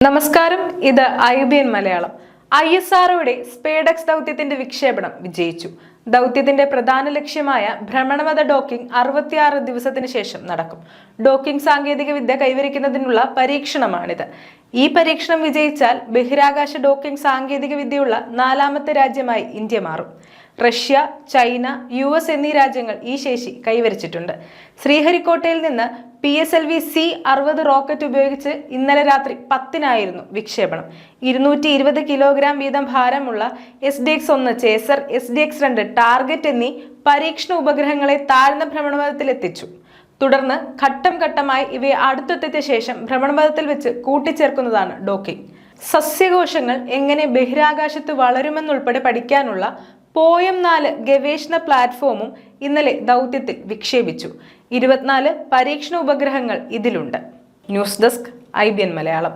നമസ്കാരം, ഇത് IBN മലയാളം. ISROയുടെ സ്പേഡെക്സ് ദൗത്യത്തിന്റെ വിക്ഷേപണം വിജയിച്ചു. ദൗത്യത്തിന്റെ പ്രധാന ലക്ഷ്യമായ ഭ്രമണപഥ ഡോക്കിംഗ് 66 ദിവസത്തിന് ശേഷം നടക്കും. ഡോക്കിംഗ് സാങ്കേതിക വിദ്യ കൈവരിക്കുന്നതിനുള്ള പരീക്ഷണമാണിത്. ഈ പരീക്ഷണം വിജയിച്ചാൽ ബഹിരാകാശ ഡോക്കിംഗ് സാങ്കേതിക വിദ്യയുള്ള 4ാമത്തെ രാജ്യമായി ഇന്ത്യ മാറും. റഷ്യ, ചൈന, US എന്നീ രാജ്യങ്ങൾ ഈ ശേഷി കൈവരിച്ചിട്ടുണ്ട്. ശ്രീഹരിക്കോട്ടയിൽ നിന്ന് PSLV-C-60 റോക്കറ്റ് ഉപയോഗിച്ച് ഇന്നലെ രാത്രി 10-നായിരുന്നു വിക്ഷേപണം. 220 കിലോഗ്രാം വീതം ഭാരമുള്ള SDX-1 ചേസർ, SDX-2 ടാർഗറ്റ് എന്നീ പരീക്ഷണ ഉപഗ്രഹങ്ങളെ താഴ്ന്ന ഭ്രമണപഥത്തിലെത്തിച്ചു. തുടർന്ന് ഘട്ടം ഘട്ടമായി ഇവയെ അടുത്തെത്തിയ ശേഷം ഭ്രമണപഥത്തിൽ വെച്ച് കൂട്ടിച്ചേർക്കുന്നതാണ് ഡോക്കിംഗ്. സസ്യകോശങ്ങൾ എങ്ങനെ ബഹിരാകാശത്ത് വളരുമെന്നുൾപ്പെടെ പഠിക്കാനുള്ള POEM 4 ഗവേഷണ പ്ലാറ്റ്ഫോമും ഇന്നലെ ദൗത്യത്തിൽ വിക്ഷേപിച്ചു. 24 പരീക്ഷണ ഉപഗ്രഹങ്ങൾ ഇതിലുണ്ട്. News desk IBN Malayalam.